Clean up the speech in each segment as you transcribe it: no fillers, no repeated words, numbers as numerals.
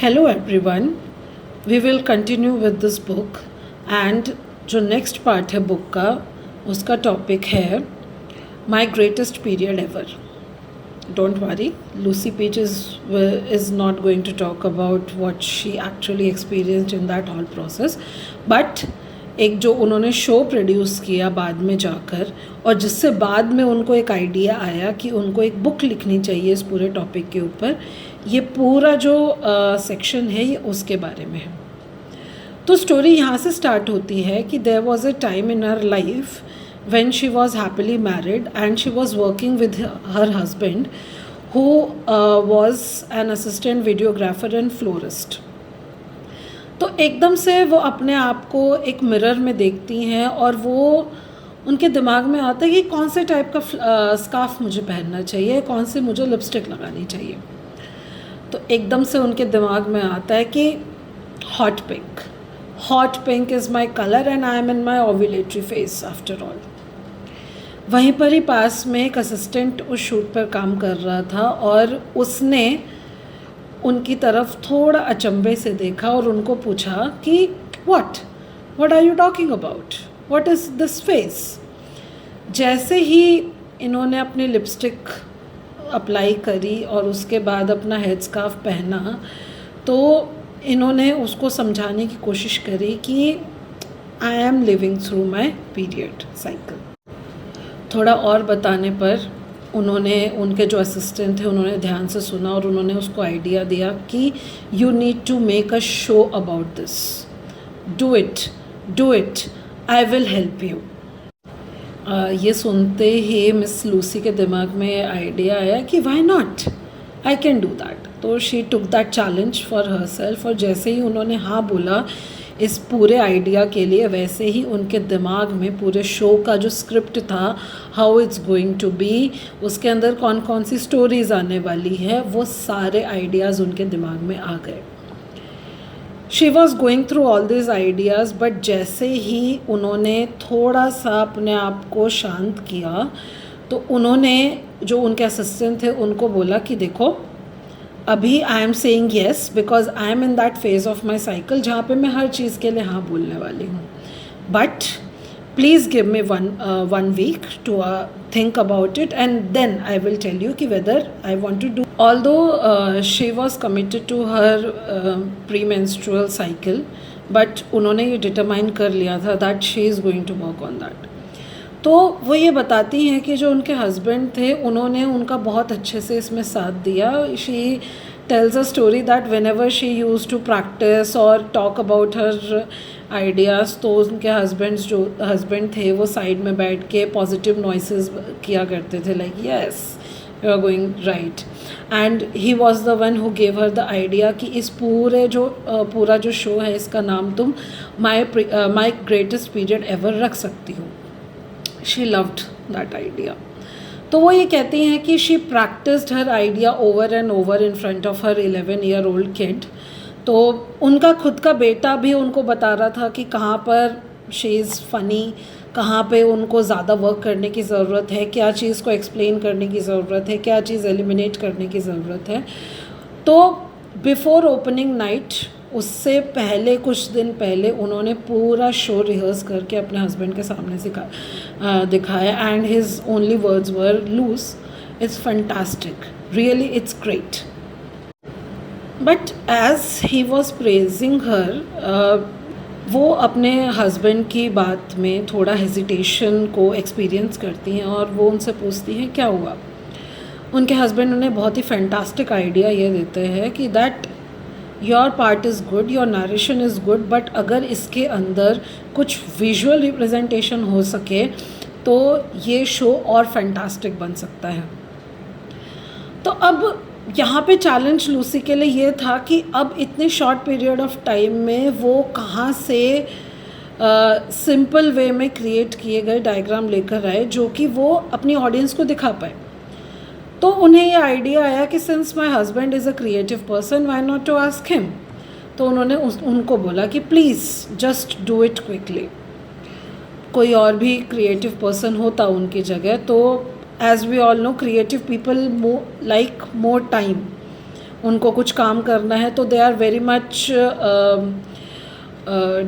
Hello everyone, we will continue with this book and जो next part है book का उसका topic है My Greatest Period Ever. Don't worry, Lucy Peach is not going to talk about what she actually experienced in that whole process, but एक जो उन्होंने show produce किया बाद में जाकर और जिससे बाद में उनको एक आइडिया आया कि उनको एक बुक लिखनी चाहिए इस पूरे टॉपिक के ऊपर, ये पूरा जो सेक्शन है ये उसके बारे में है. तो स्टोरी यहाँ से स्टार्ट होती है कि there was a time in her life when she was happily married and she was working with her husband who was an assistant videographer and florist. तो एकदम से वो अपने आप को एक मिरर में देखती हैं और वो उनके दिमाग में आता है कि कौन से टाइप का स्कार्फ मुझे पहनना चाहिए, कौन सी मुझे लिपस्टिक लगानी चाहिए. तो एकदम से उनके दिमाग में आता है कि hot pink is my colour and I am in my ovulatory phase after all. वहीं पर ही पास में एक असिस्टेंट उस शूट पर काम कर रहा था और उसने उनकी तरफ थोड़ा अचंभे से देखा और उनको पूछा कि what are you talking about, what is this face. जैसे ही इन्होंने अपनी लिपस्टिक अप्लाई करी और उसके बाद अपना हेड स्कार्फ पहना तो इन्होंने उसको समझाने की कोशिश करी कि I am living through my period cycle. थोड़ा और बताने पर उन्होंने उनके जो असिस्टेंट थे उन्होंने ध्यान से सुना और उन्होंने उसको आइडिया दिया कि you need to make a show about this, do it, I will help you. ये सुनते ही मिस लूसी के दिमाग में आइडिया आया कि why not, I can do that. तो she took that challenge for herself और जैसे ही उन्होंने हाँ बोला इस पूरे आइडिया के लिए वैसे ही उनके दिमाग में पूरे शो का जो स्क्रिप्ट था, how it's going to be, उसके अंदर कौन कौन सी स्टोरीज आने वाली है, वो सारे आइडियाज़ उनके दिमाग में आ गए. She was going through all this ideas but जैसे ही उन्होंने थोड़ा सा अपने आप को शांत किया तो उन्होंने जो उनके असिस्टेंट थे उनको बोला कि देखो अभी I am saying yes because I am in that phase of my cycle जहाँ पे मैं हर चीज़ के लिए हाँ बोलने वाली हूँ, but please give me one week to think about it and then I will tell you कि whether I want to do. Although she was committed to her pre menstrual cycle but उन्होंने ये determine कर लिया था that she is going to work on that. तो वो ये बताती हैं कि जो उनके हस्बैंड थे उन्होंने उनका बहुत अच्छे से इसमें साथ दिया. She tells a story that whenever she use to practice और टॉक अबाउट हर आइडियाज़ तो उनके हस्बैंड थे वो साइड में बैठ के पॉजिटिव नॉइसेस किया करते थे like yes you are going right. And he was the one who gave her the idea कि इस पूरा जो शो है इसका नाम तुम माई ग्रेटेस्ट पीरियड एवर रख सकती हो. She loved that idea. तो वो ये कहती हैं कि she practiced her idea over and over in front of her 11-year-old kid. तो उनका खुद का बेटा भी उनको बता रहा था कि कहाँ पर she is funny, कहाँ पे उनको ज़्यादा वर्क करने की ज़रूरत है, क्या चीज़ को एक्सप्लेन करने की ज़रूरत है, क्या चीज़ एलिमिनेट करने की ज़रूरत है. तो बिफोर ओपनिंग नाइट उससे पहले कुछ दिन पहले उन्होंने पूरा शो रिहर्स करके अपने हस्बैंड के सामने दिखाया and his only words were loose, it's fantastic, really it's great. But as he was praising her वो अपने हस्बैंड की बात में थोड़ा हेजिटेशन को एक्सपीरियंस करती हैं और वो उनसे पूछती हैं क्या हुआ. उनके हस्बैंड उन्हें बहुत ही फैंटास्टिक आइडिया ये देते हैं कि that your part is good, your narration is good, but अगर इसके अंदर कुछ विजुअल रिप्रेजेंटेशन हो सके तो ये शो और फैंटास्टिक बन सकता है. तो अब यहाँ पे चैलेंज लूसी के लिए ये था कि अब इतने शॉर्ट पीरियड ऑफ टाइम में वो कहाँ से सिंपल वे में क्रिएट किए गए डायग्राम लेकर आए जो कि वो अपनी ऑडियंस को दिखा पाए. तो उन्हें ये आइडिया आया कि since my husband is a creative person why not to ask him. तो उन्होंने उनको बोला कि please just do it quickly. कोई और भी क्रिएटिव पर्सन होता उनकी जगह तो as we all know creative people like more time. उनको कुछ काम करना है तो they are very much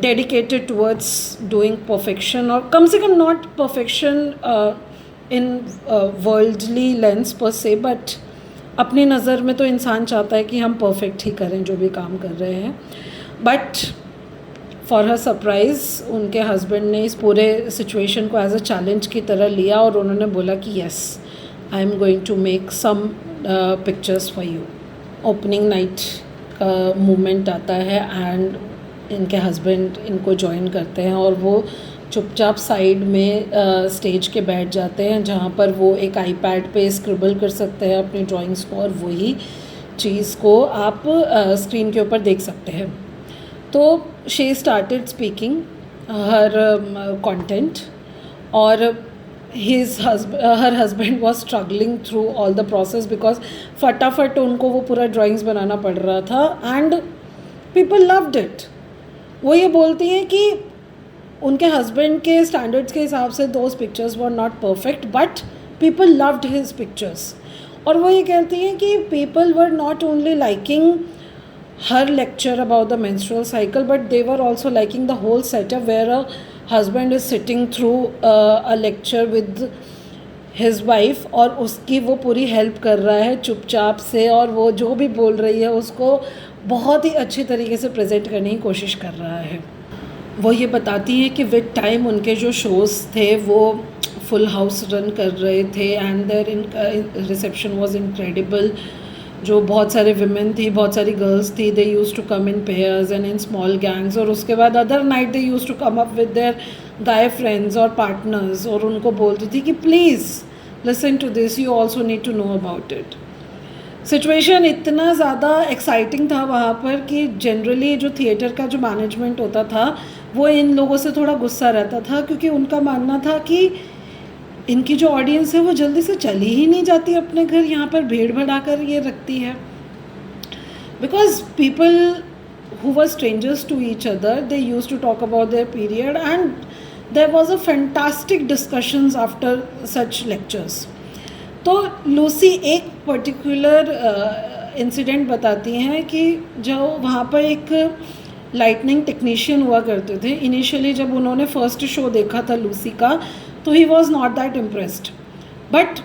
dedicated towards doing perfection, और कम से कम not perfection in worldly lens per se, but अपनी नज़र में तो इंसान चाहता है कि हम परफेक्ट ही करें जो भी काम कर रहे हैं. बट फॉर हर सरप्राइज़ उनके हस्बैंड ने इस पूरे सिचुएशन को एज अ चैलेंज की तरह लिया और उन्होंने बोला कि yes, I am going to make some pictures for you. Opening night का मोमेंट आता है एंड इनके हस्बैंड इनको ज्वाइन करते हैं और वो चुपचाप साइड में स्टेज के बैठ जाते हैं जहाँ पर वो एक आईपैड पे स्क्रिबल कर सकते हैं अपनी ड्राइंग्स को, और वही चीज़ को आप स्क्रीन के ऊपर देख सकते हैं. तो she started speaking her content, और her husband was struggling through all the process because फटाफट उनको वो पूरा ड्राइंग्स बनाना पड़ रहा था एंड पीपल लव्ड इट. वो ये बोलती हैं कि उनके हस्बैंड के स्टैंडर्ड्स के हिसाब से those pictures were not perfect but people loved his pictures. और वो ये कहती हैं कि people were not only liking her lecture about the menstrual cycle but they were also liking the whole setup where a husband is sitting through a lecture with his wife और उसकी वो पूरी हेल्प कर रहा है चुपचाप से, और वो जो भी बोल रही है उसको बहुत ही अच्छी तरीके से प्रेजेंट करने की कोशिश कर रहा है. वो ये बताती है कि विद टाइम उनके जो शोज़ थे वो फुल हाउस रन कर रहे थे and their reception was incredible. जो बहुत सारे विमेन थी, बहुत सारी गर्ल्स थी, they use to come in pairs and in small gangs, और उसके बाद other night they use to come up with their guy friends और पार्टनर्स, और उनको बोलती थी कि please listen to this, you also need to know about it. Situation इतना ज़्यादा एक्साइटिंग था वहाँ पर कि जनरली जो थिएटर का जो मैनेजमेंट होता था वो इन लोगों से थोड़ा गुस्सा रहता था, क्योंकि उनका मानना था कि इनकी जो ऑडियंस है वो जल्दी से चली ही नहीं जाती अपने घर, यहाँ पर भीड़ भड़ा कर ये रखती है. Because people who were strangers to each other they use to talk about their period and there was a fantastic discussions after such lectures. तो लूसी एक पर्टिकुलर इंसिडेंट बताती हैं कि जो वहाँ पर एक लाइटनिंग टेक्नीशियन हुआ करते थे. इनिशियली जब उन्होंने फर्स्ट शो देखा था लूसी का तो he was not that impressed, but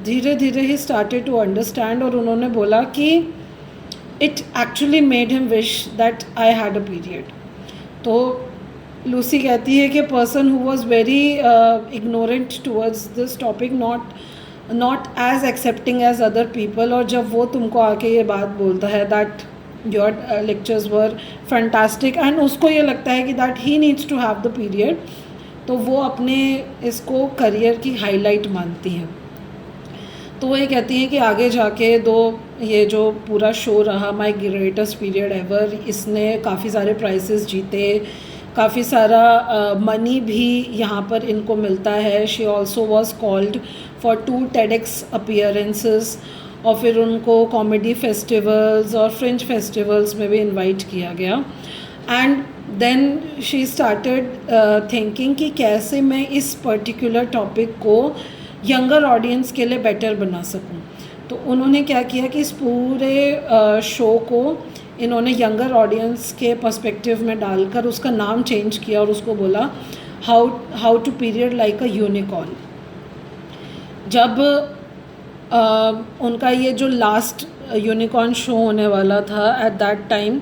धीरे धीरे ही स्टार्टेड टू अंडरस्टैंड, और उन्होंने बोला कि it actually made him wish that I had a period. तो लूसी कहती है कि person who was very ignorant towards this topic, not as accepting as other people, और जब वो तुमको आके ये बात बोलता है that your lectures were fantastic and उसको ये लगता है कि that he needs to have the period, तो वो अपने इसको करियर की हाईलाइट मानती हैं. तो वो ये कहती हैं कि आगे जाके ये जो पूरा शो रहा माय ग्रेटेस्ट पीरियड एवर, इसने काफ़ी सारे प्राइजेस जीते, काफ़ी सारा मनी भी यहाँ पर इनको मिलता है. She also was called for 2 TEDx appearances, और फिर उनको कॉमेडी फेस्टिवल्स और फ्रेंच फेस्टिवल्स में भी इनवाइट किया गया. And then she started thinking कि कैसे मैं इस पर्टिकुलर टॉपिक को यंगर ऑडियंस के लिए बेटर बना सकूं. तो उन्होंने क्या किया कि इस पूरे शो को इन्होंने यंगर ऑडियंस के पर्सपेक्टिव में डालकर उसका नाम चेंज किया और उसको बोला how to period like a unicorn. जब उनका ये जो लास्ट यूनिकॉर्न शो होने वाला था, at that time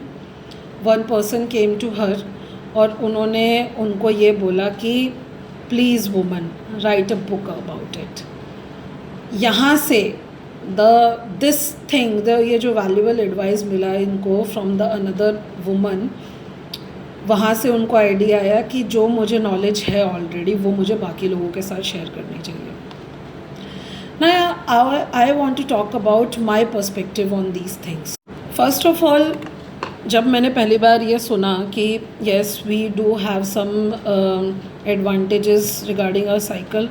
one person came to her और उन्होंने उनको ये बोला कि please woman write a book about it. यहाँ से ये जो वैल्यूबल एडवाइस मिला इनको फ्रॉम द अनदर वुमन, वहाँ से उनको आइडिया आया कि जो मुझे नॉलेज है ऑलरेडी वो मुझे बाकी लोगों के साथ शेयर करनी चाहिए. Now I want to talk about my perspective on these things. First of all, जब मैंने पहली बार ये सुना कि yes we do have some advantages regarding our cycle,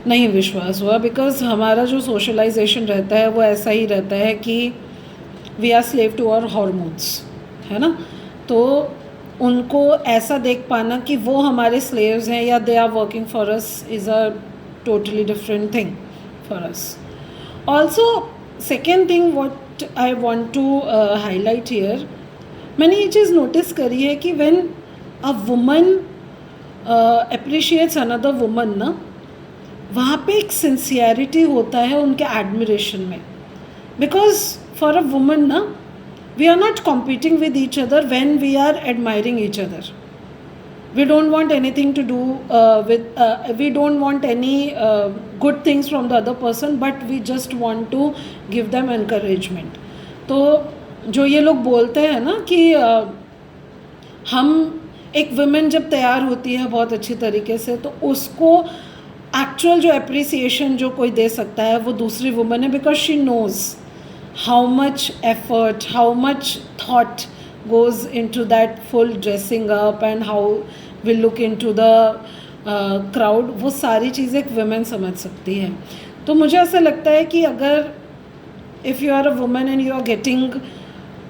नहीं विश्वास हुआ, बिकॉज हमारा जो सोशलाइजेशन रहता है वो ऐसा ही रहता है कि we are slave to our hormones, है ना. तो उनको ऐसा देख पाना कि वो हमारे स्लेव्स हैं या they are working for us is a totally different thing for us. Also, second thing what point I want to highlight here, मैंने ये चीज़ नोटिस करी है कि when a woman appreciates another woman ना, वहाँ पे एक सिंसियरिटी होता है उनके एडमिरेशन में. बिकॉज फॉर अ वुमन ना, we are not competing with each other when we are admiring each other. We don't want anything to do we don't want any good things from the other person, but we just want to give them encouragement. तो जो ये लोग बोलते हैं ना कि हम एक वुमेन जब तैयार होती है बहुत अच्छी तरीके से, तो उसको एक्चुअल जो अप्रिसिएशन जो कोई दे सकता है वो दूसरी वुमेन है, because she knows how much effort, how much thought goes into that full dressing up and how we look into the crowd. वो सारी चीज़ें एक वुमेन समझ सकती है. तो मुझे ऐसा लगता है कि अगर if you are a woman and you are getting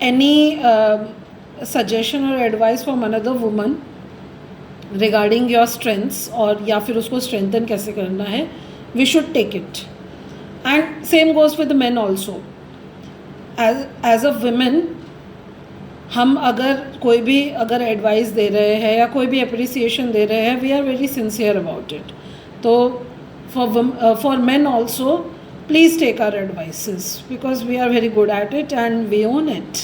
any suggestion or advice from another woman regarding your strengths और या फिर उसको strengthen कैसे करना है, we should take it. And same goes with the men also. As a women, हम अगर कोई भी अगर एडवाइस दे रहे हैं या कोई भी अप्रिसिएशन दे रहे हैं, we are very sincere about it. तो for men also, please take our advices, because we are very good at it and we own it.